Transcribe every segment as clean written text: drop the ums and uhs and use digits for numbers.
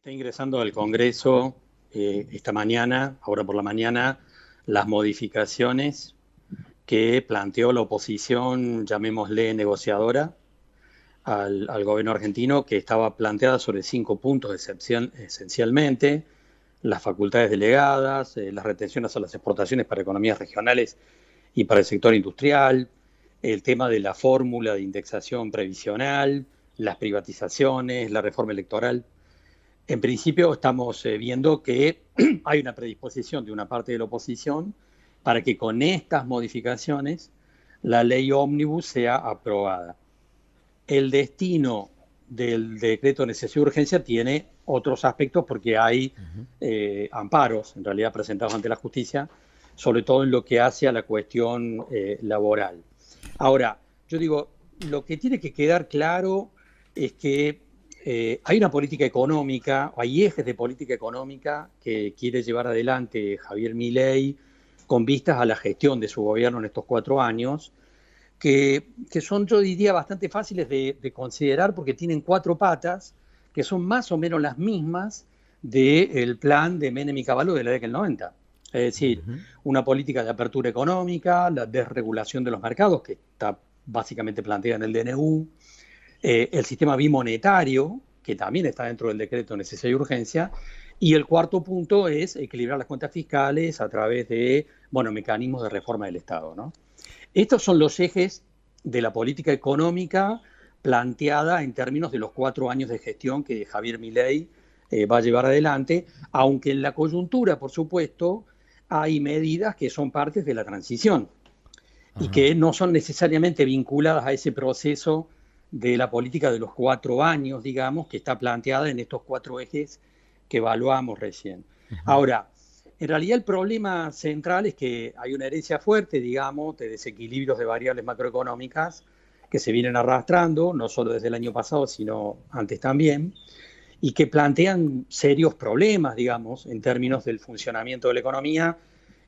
Está ingresando al Congreso esta mañana, ahora por la mañana, las modificaciones que planteó la oposición, llamémosle negociadora, al gobierno argentino, que estaba planteada sobre 5 puntos esencialmente: las facultades delegadas, las retenciones a las exportaciones para economías regionales y para el sector industrial, el tema de la fórmula de indexación previsional, las privatizaciones, la reforma electoral. En principio estamos viendo que hay una predisposición de una parte de la oposición para que con estas modificaciones la ley ómnibus sea aprobada. El destino del decreto de necesidad y urgencia tiene otros aspectos porque hay amparos, en realidad presentados ante la justicia, sobre todo en lo que hace a la cuestión laboral. Ahora, yo digo, lo que tiene que quedar claro es que hay una política económica, hay ejes de política económica que quiere llevar adelante Javier Milei con vistas a la gestión de su gobierno en estos 4 años, que son, yo diría, bastante fáciles de considerar porque tienen 4 patas que son más o menos las mismas del plan de Menem y Cavallo de la década del 90. Es decir, una política de apertura económica, la desregulación de los mercados, que está básicamente planteada en el DNU, el sistema bimonetario, que también está dentro del decreto de necesidad y urgencia, y el cuarto punto es equilibrar las cuentas fiscales a través de, mecanismos de reforma del Estado, ¿no? Estos son los ejes de la política económica planteada en términos de los 4 años de gestión que Javier Milei va a llevar adelante, aunque en la coyuntura, por supuesto, hay medidas que son partes de la transición y que no son necesariamente vinculadas a ese proceso de la política de los 4 años, digamos, que está planteada en estos 4 ejes que evaluamos recién. Ahora, en realidad el problema central es que hay una herencia fuerte, digamos, de desequilibrios de variables macroeconómicas que se vienen arrastrando, no solo desde el año pasado, sino antes también, y que plantean serios problemas, digamos, en términos del funcionamiento de la economía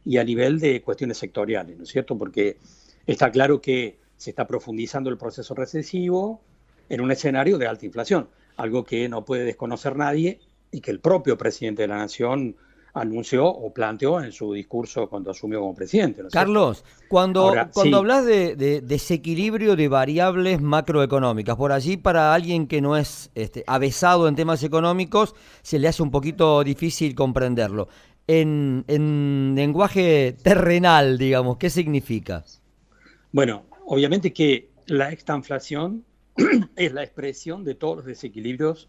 y a nivel de cuestiones sectoriales, ¿no es cierto? Porque está claro que se está profundizando el proceso recesivo en un escenario de alta inflación, algo que no puede desconocer nadie y que el propio presidente de la Nación anunció o planteó en su discurso cuando asumió como presidente, ¿no es cierto? Carlos, cuando, Ahora, cuando sí, hablas de desequilibrio de variables macroeconómicas, por allí para alguien que no es avesado en temas económicos, se le hace un poquito difícil comprenderlo. En lenguaje terrenal, digamos, ¿qué significa? bueno, obviamente que la extanflación es la expresión de todos los desequilibrios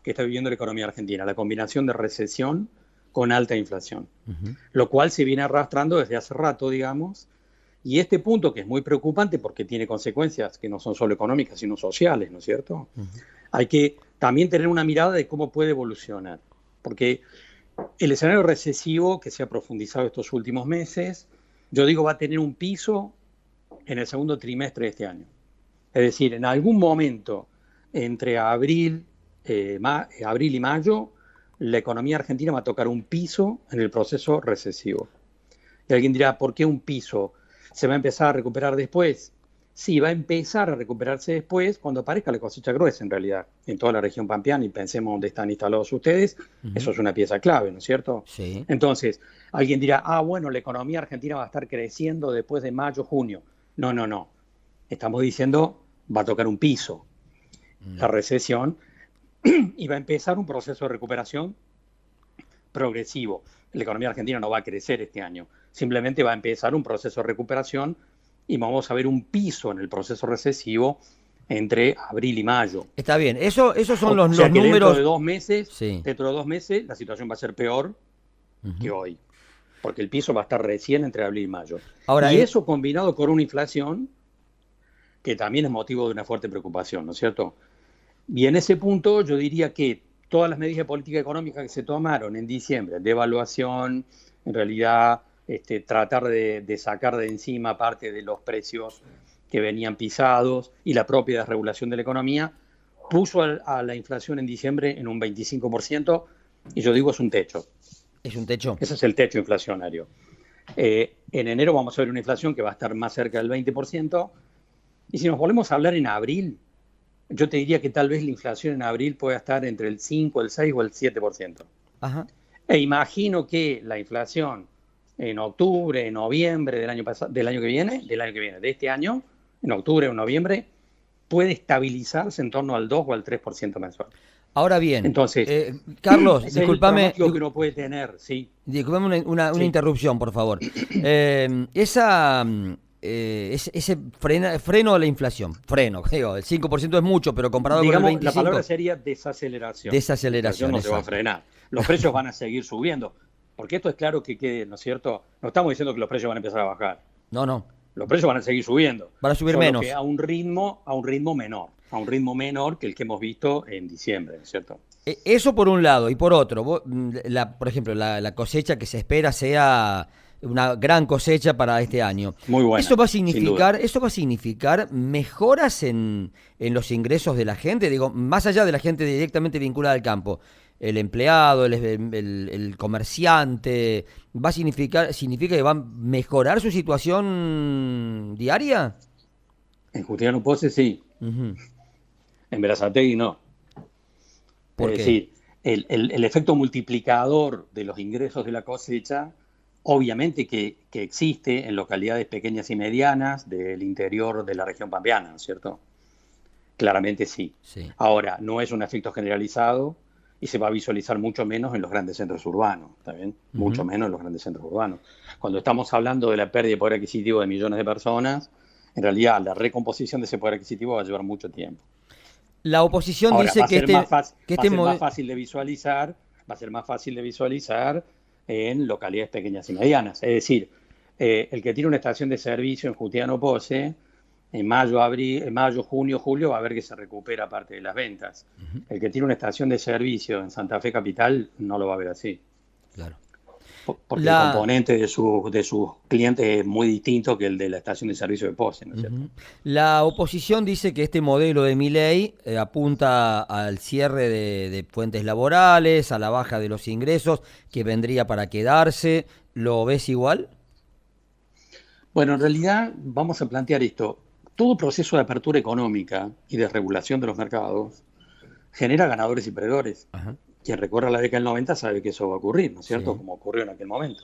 que está viviendo la economía argentina, la combinación de recesión con alta inflación, lo cual se viene arrastrando desde hace rato, digamos, y este punto que es muy preocupante porque tiene consecuencias que no son solo económicas, sino sociales, ¿no es cierto? Hay que también tener una mirada de cómo puede evolucionar, porque el escenario recesivo que se ha profundizado estos últimos meses, yo digo, va a tener un piso en el segundo trimestre de este año. Es decir, en algún momento entre abril y mayo, la economía argentina va a tocar un piso en el proceso recesivo. Y alguien dirá, ¿por qué un piso? ¿Se va a empezar a recuperar después? Sí, va a empezar a recuperarse después cuando aparezca la cosecha gruesa, en realidad, en toda la región pampeana, y pensemos dónde están instalados ustedes, eso es una pieza clave, ¿no es cierto? Sí. Entonces, alguien dirá, bueno, la economía argentina va a estar creciendo después de mayo, junio. No, no, no. Estamos diciendo, va a tocar un piso la recesión y va a empezar un proceso de recuperación progresivo. La economía argentina no va a crecer este año, simplemente va a empezar un proceso de recuperación y vamos a ver un piso en el proceso recesivo entre abril y mayo. Está bien, esos son O los sea que números. Sí. dentro de 2 meses, la situación va a ser peor que hoy, porque el piso va a estar recién entre abril y mayo. Ahora, Y eso combinado con una inflación que también es motivo de una fuerte preocupación, ¿no es cierto? Y en ese punto yo diría que todas las medidas de política económica que se tomaron en diciembre, devaluación, en realidad tratar de sacar de encima parte de los precios que venían pisados y la propia desregulación de la economía, puso a la inflación en diciembre en un 25% y yo digo es un techo. es un techo. Ese es el techo inflacionario. En enero vamos a ver una inflación que va a estar más cerca del 20%. Y si nos volvemos a hablar en abril, yo te diría que tal vez la inflación en abril pueda estar entre el 5, el 6 o el 7%. Ajá. E imagino que la inflación en octubre, en noviembre del año pasado, de este año, en octubre o noviembre, puede estabilizarse en torno al 2 o al 3% mensual. Ahora bien, Entonces, Carlos, ese es el pronóstico que uno puede tener, sí, discúlpame una sí. interrupción, por favor. Ese freno a la inflación, digo, el 5% es mucho, pero comparado con el Digamos, la palabra 25%, sería desaceleración. La inflación desaceleración, no se va a exacto. frenar. Los precios van a seguir subiendo. Porque esto es claro que quede, ¿no es cierto? No estamos diciendo que los precios van a empezar a bajar. No, no, Los precios van a seguir subiendo, van a subir solo que menos. a un ritmo menor que el que hemos visto en diciembre, ¿no es cierto? Eso por un lado, y por otro, por ejemplo, la cosecha que se espera sea una gran cosecha para este año. Muy buena, sin duda. Eso va a significar mejoras en los ingresos de la gente, digo, más allá de la gente directamente vinculada al campo. El empleado, el comerciante, significa que va a mejorar su situación diaria. En Justiniano Pose sí, Ujú. en Berazategui no. Es ¿Por qué? decir, el efecto multiplicador de los ingresos de la cosecha, obviamente que existe en localidades pequeñas y medianas del interior de la región pampeana, ¿no es cierto? Claramente sí. Sí. Ahora, no es un efecto generalizado y se va a visualizar mucho menos en los grandes centros urbanos, ¿está bien? Mucho Ujú. menos en los grandes centros urbanos. Cuando estamos hablando de la pérdida de poder adquisitivo de millones de personas, en realidad la recomposición de ese poder adquisitivo va a llevar mucho tiempo. La oposición Ahora, dice que va a ser más modelo... fácil de visualizar, va a ser más fácil de visualizar en localidades pequeñas y medianas. Es decir, el que tiene una estación de servicio en Justiniano Pose, en mayo, junio, julio, va a ver que se recupera parte de las ventas. El que tiene una estación de servicio en Santa Fe Capital no lo va a ver así, Claro. porque el La, componente de sus clientes es muy distinto que el de la estación de servicio de Pose, ¿no es cierto? Ujú. La oposición dice que este modelo de Milei apunta al cierre de fuentes laborales, a la baja de los ingresos, que vendría para quedarse. ¿Lo ves igual? Bueno, en realidad vamos a plantear esto. Todo proceso de apertura económica y de regulación de los mercados genera ganadores y perdedores. Ajá. Quien recorra la década del 90 sabe que eso va a ocurrir, ¿no es cierto? Sí. Como ocurrió en aquel momento.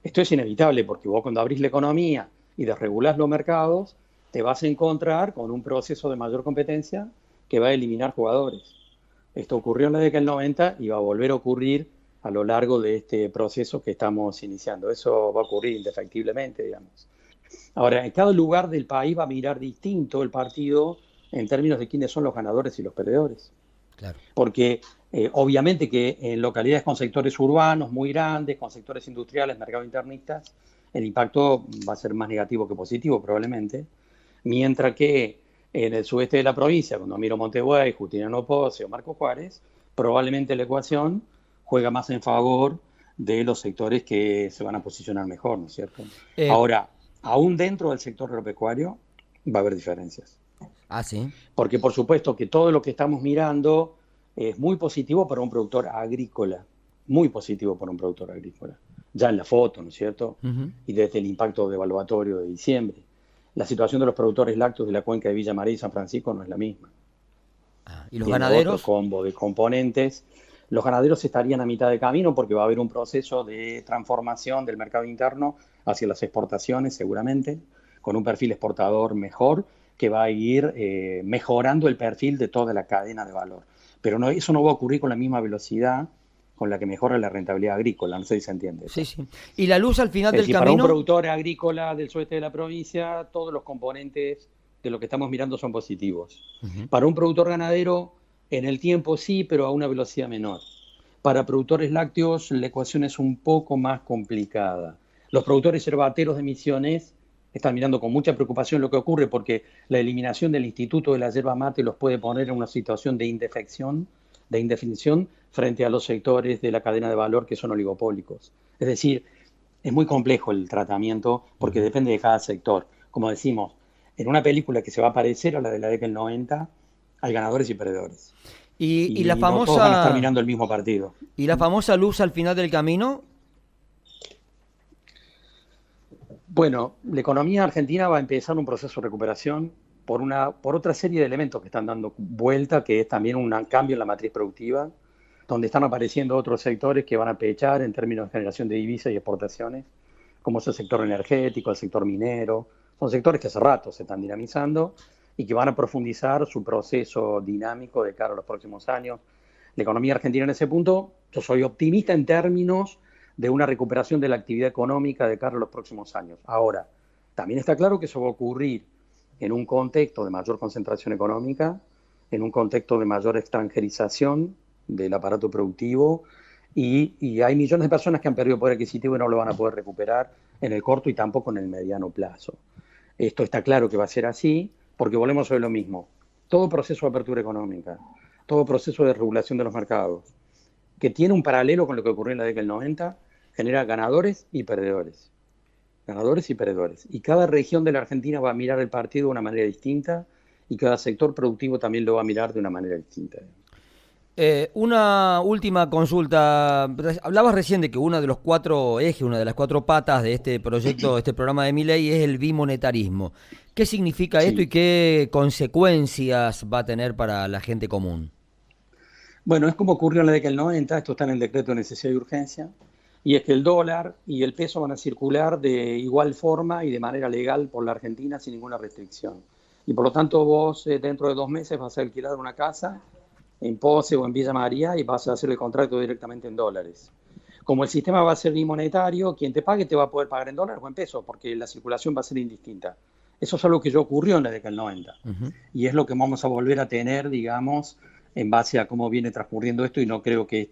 Esto es inevitable porque vos cuando abrís la economía y desregulás los mercados, te vas a encontrar con un proceso de mayor competencia que va a eliminar jugadores. Esto ocurrió en la década del 90 y va a volver a ocurrir a lo largo de este proceso que estamos iniciando. Eso va a ocurrir indefectiblemente, digamos. Ahora, en cada lugar del país va a mirar distinto el partido en términos de quiénes son los ganadores y los perdedores. Claro. Porque obviamente que en localidades con sectores urbanos muy grandes, con sectores industriales, mercados internistas, el impacto va a ser más negativo que positivo probablemente, mientras que en el sudeste de la provincia, cuando miro Montevideo, Justiniano Pose o Marco Juárez, probablemente la ecuación juega más en favor de los sectores que se van a posicionar mejor, ¿no es cierto? Eh, Ahora, aún dentro del sector agropecuario va a haber diferencias. sí. Porque por supuesto que todo lo que estamos mirando es muy positivo para un productor agrícola, muy positivo para un productor agrícola. Ya en la foto, ¿no es cierto? Ujú. Y desde el impacto devaluatorio de diciembre. La situación de los productores lácteos de la cuenca de Villa María y San Francisco no es la misma. ¿Y los Tiene otro ganaderos? combo de componentes. Los ganaderos estarían a mitad de camino porque va a haber un proceso de transformación del mercado interno hacia las exportaciones seguramente, con un perfil exportador mejor que va a ir mejorando el perfil de toda la cadena de valor. Pero no, eso no va a ocurrir con la misma velocidad con la que mejora la rentabilidad agrícola, no sé si se entiende Sí, eso. sí. ¿Y la luz al final Es del decir, para un camino? productor agrícola del sudeste de la provincia, todos los componentes de lo que estamos mirando son positivos. Ujú. Para un productor ganadero, en el tiempo sí, pero a una velocidad menor. Para productores lácteos, la ecuación es un poco más complicada. Los productores cervateros de Misiones están mirando con mucha preocupación lo que ocurre porque la eliminación del Instituto de la Yerba Mate los puede poner en una situación de indefinición frente a los sectores de la cadena de valor que son oligopólicos. Es decir, es muy complejo el tratamiento porque Ujú. depende de cada sector. Como decimos, en una película que se va a parecer a la de la década del 90, hay ganadores y perdedores. ¿Y la Y no todos van a estar famosa mirando el mismo partido. luz al final del camino? Bueno, la economía argentina va a empezar un proceso de recuperación. por otra serie de elementos que están dando vuelta, que es también un cambio en la matriz productiva, donde están apareciendo otros sectores que van a pechar en términos de generación de divisas y exportaciones, como es el sector energético, el sector minero. Son sectores que hace rato se están dinamizando y que van a profundizar su proceso dinámico de cara a los próximos años. La economía argentina en ese punto, yo soy optimista en términos de una recuperación de la actividad económica de cara a los próximos años. Ahora, también está claro que eso va a ocurrir en un contexto de mayor concentración económica, en un contexto de mayor extranjerización del aparato productivo y hay millones de personas que han perdido poder adquisitivo y no lo van a poder recuperar en el corto y tampoco en el mediano plazo. Esto está claro que va a ser así porque volvemos a ver lo mismo. Todo proceso de apertura económica, todo proceso de regulación de los mercados, que tiene un paralelo con lo que ocurrió en la década del 90, genera ganadores y perdedores. Ganadores y perdedores. Y cada región de la Argentina va a mirar el partido de una manera distinta y cada sector productivo también lo va a mirar de una manera distinta. Una última consulta. Hablabas recién de que uno de los cuatro ejes, una de las cuatro patas de este proyecto, este programa de Milei es el bimonetarismo. ¿Qué significa esto y Sí. qué consecuencias va a tener para la gente común? Bueno, es como ocurrió en la década del 90, esto está en el decreto de necesidad y urgencia, y es que el dólar y el peso van a circular de igual forma y de manera legal por la Argentina sin ninguna restricción. Y por lo tanto vos dentro de 2 meses vas a alquilar una casa en Pose o en Villa María y vas a hacer el contrato directamente en dólares. Como el sistema va a ser bimonetario, quien te pague te va a poder pagar en dólares o en pesos, porque la circulación va a ser indistinta. Eso es algo que ya ocurrió en la década del 90. Ujú. Y es lo que vamos a volver a tener, digamos, en base a cómo viene transcurriendo esto, y no creo que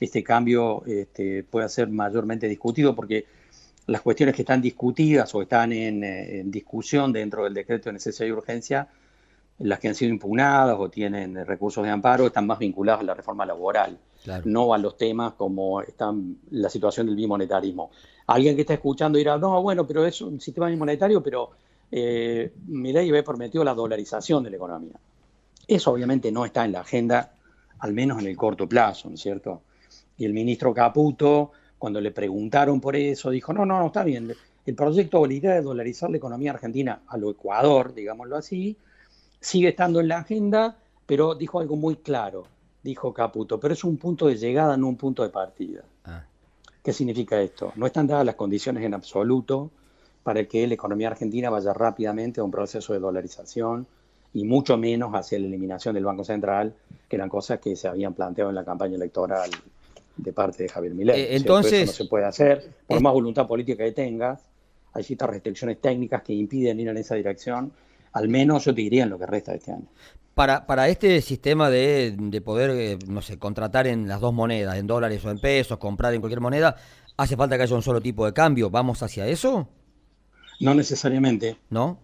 este cambio pueda ser mayormente discutido, porque las cuestiones que están discutidas o están en discusión dentro del decreto de necesidad y urgencia, las que han sido impugnadas o tienen recursos de amparo, están más vinculadas a la reforma laboral, Claro. no a los temas como están la situación del bimonetarismo. Alguien que está escuchando dirá, no, bueno, pero es un sistema bimonetario, pero Milei había prometido la dolarización de la economía. Eso obviamente no está en la agenda, al menos en el corto plazo, ¿no es cierto? Y el ministro Caputo, cuando le preguntaron por eso, dijo, no, no, no, está bien, el proyecto o la idea de dolarizar la economía argentina a lo Ecuador, digámoslo así, sigue estando en la agenda, pero dijo algo muy claro, dijo Caputo, pero es un punto de llegada, no un punto de partida. Ah. ¿Qué significa esto? No están dadas las condiciones en absoluto para que la economía argentina vaya rápidamente a un proceso de dolarización y mucho menos hacia la eliminación del Banco Central, que eran cosas que se habían planteado en la campaña electoral de parte de Javier Milei, ¿no es cierto? Eso no Entonces, se puede hacer, por es- más voluntad política que tengas, hay ciertas restricciones técnicas que impiden ir en esa dirección, al menos yo te diría en lo que resta de este año. para este sistema de poder, no sé, contratar en las dos monedas, en dólares o en pesos, comprar en cualquier moneda, ¿hace falta que haya un solo tipo de cambio? ¿Vamos hacia eso? No necesariamente. ¿No?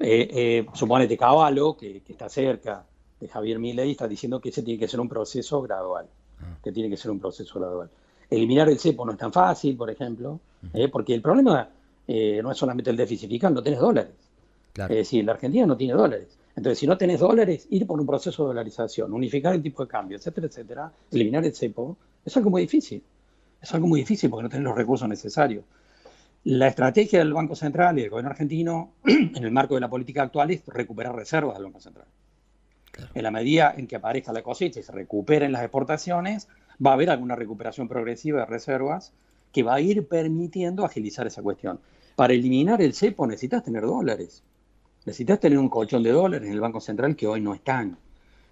Suponete Cavallo, que está cerca de Javier Milei, está diciendo que ese tiene que ser un proceso gradual, que tiene que ser un proceso gradual. Eliminar el cepo no es tan fácil, por ejemplo, porque el problema no es solamente el déficit fiscal, no tenés dólares. Es Claro. decir, la Argentina no tiene dólares. Entonces, si no tenés dólares, ir por un proceso de dolarización, unificar el tipo de cambio, etcétera, etcétera, eliminar el cepo, es algo muy difícil. Es algo muy difícil porque no tenés los recursos necesarios. La estrategia del Banco Central y del gobierno argentino, en el marco de la política actual, es recuperar reservas del Banco Central. Claro. En la medida en que aparezca la cosecha y se recuperen las exportaciones, va a haber alguna recuperación progresiva de reservas que va a ir permitiendo agilizar esa cuestión. Para eliminar el cepo necesitas tener dólares. Necesitas tener un colchón de dólares en el Banco Central que hoy no están.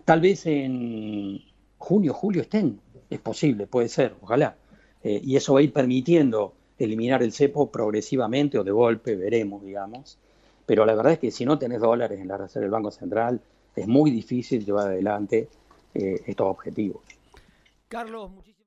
Tal vez en junio, julio estén. Es posible, puede ser, ojalá. Y eso va a ir permitiendo eliminar el cepo progresivamente o de golpe, veremos, digamos. Pero la verdad es que si no tenés dólares en la reserva del Banco Central, es muy difícil llevar adelante estos objetivos. Carlos, muchísimas